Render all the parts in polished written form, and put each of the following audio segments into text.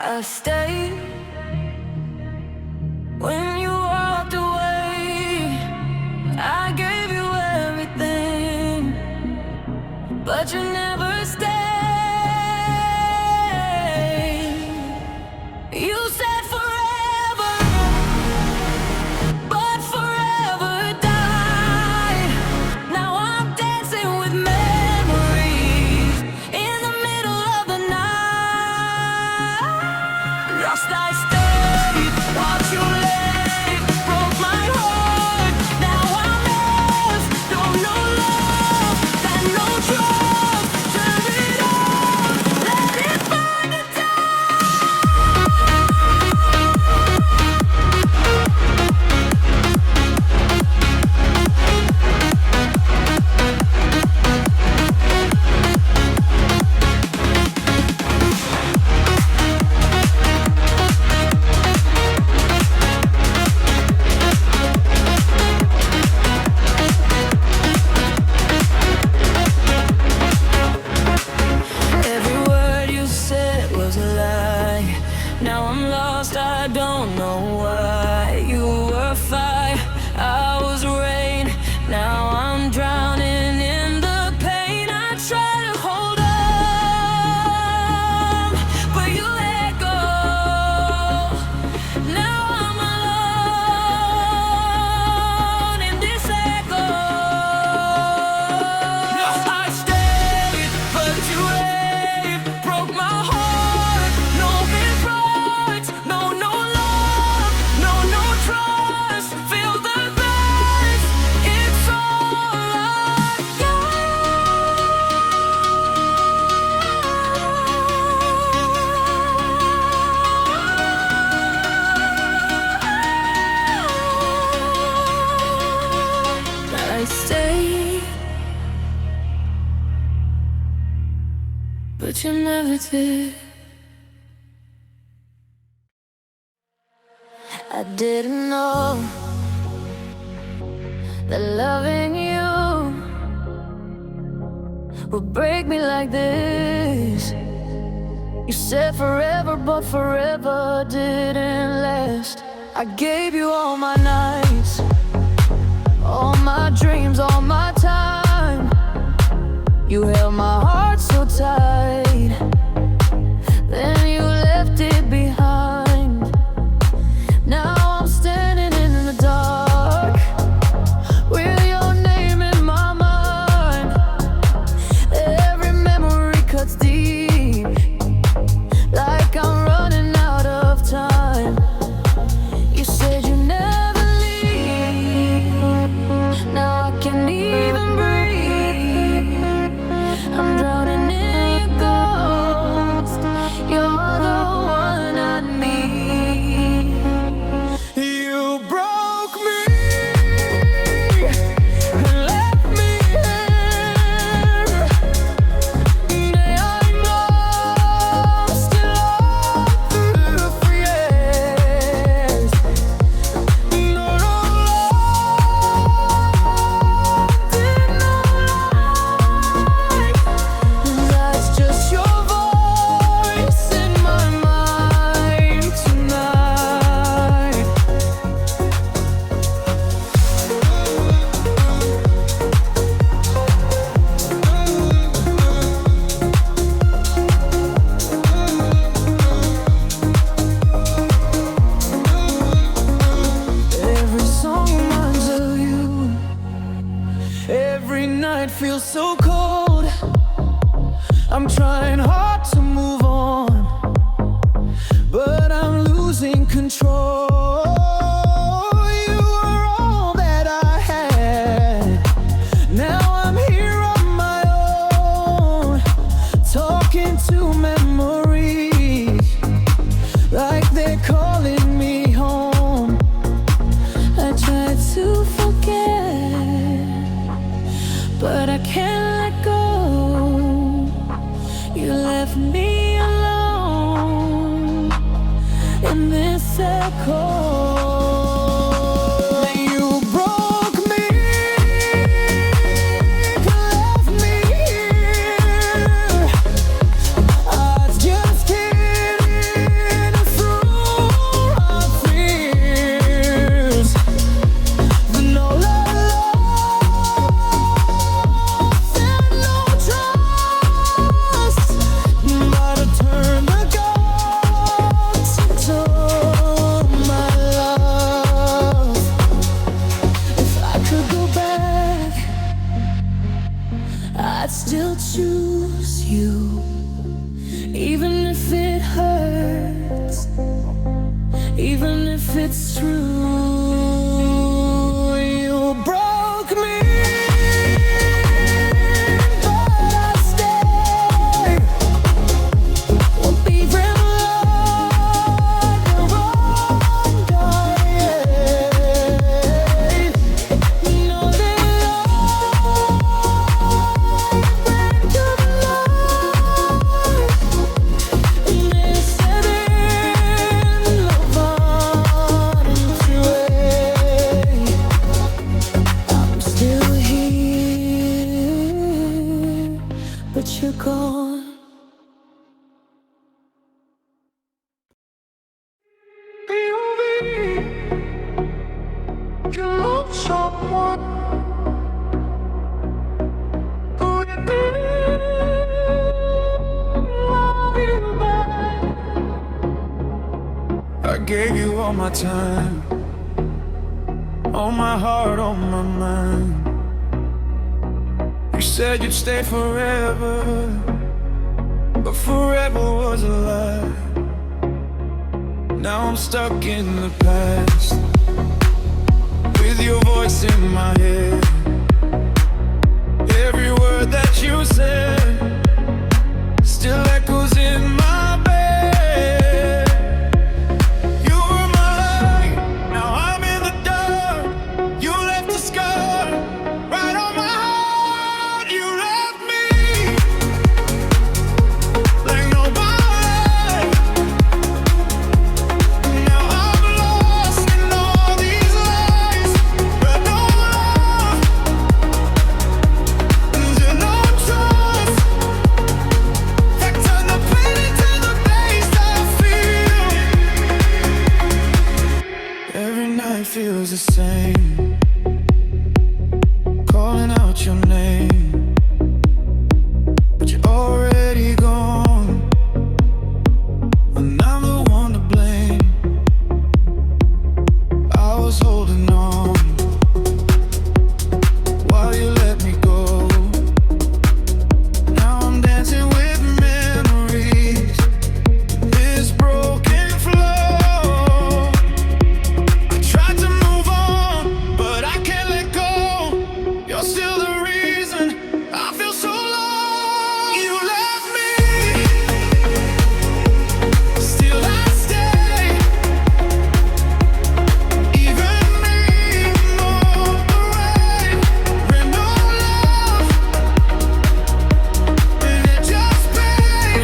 I stayed when you walked away. I gave you everything, but you never stayed. You said forever, but forever died. Now I'm dancing with memories in the middle of the night. Lost I stayed, watched you leave, broke my heart. Now I'm left, don't know love, got no trust. Turn it on, let it find the time. Every word you said was a lie. Now I'm lost, I don't know why. You were fire, I was rain. Now I'm drowning in the pain. I try to hold on, but you let go. Now I'm alone in this echo. I stayed, but you left, broke my heart. No big rights, no love, no trust. Feel the best, it's all I got. I stayed, but you never did. I didn't know that loving you would break me like this. You said forever, but forever didn't last. I gave you all my nights, all my dreams, all my time. You held my heart so tight, then you left it behind. Now I'm standing in the dark with your name in my mind. Every memory cuts deep, like I'm running out of time. You said you never leave, now I can't even breathe. I'm drowning in your ghost, you're the one I need. You broke me and left me here. Now I know I'm still on for years. No love, did not like. That's just your voice in my mind tonight. Every song reminds of you. Every night feels so cold. I'm trying hard to move on, but I'm losing control. You were all that I had. Now I'm here on my own, talking to memories like they're calling me home. I tried to forget, but I can't let go. You left me alone in this echo. You broke me, left me here. I just can't it's true. You broke me, but I stay. We'll be real like a wrong guy. Know that I break your life. They said in love on its way. I'm still here, but you're gone. You love someone who you didn't love you back. I gave you all my time, all my heart, all my mind. You said you'd stay forever, but forever was a lie. Now I'm stuck in the past, with your voice in my head. Every word that you said still echoes in my bed. You were my light, now I'm in the dark. You left a scar right on my heart. You left me like nobody. Now I'm lost in all these lies, but no love, and no trust. That turn the pain into the bass I feel. Every night feels the same, calling out your name, but you're already gone, and I'm the one to blame. I was holding on while you let me go. Now I'm dancing with memories, this broken flow. I tried to move on, but I can't let go. You're still the reason I feel so low. You left me, still I stay. Even me more away, with no love, and it just pain.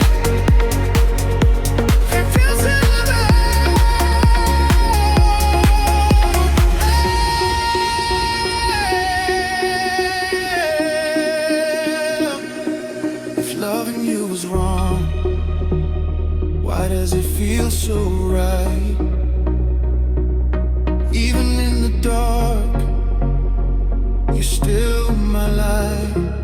It feels in the If loving you was wrong, why does it feel so right? Even in the dark, you're still my light.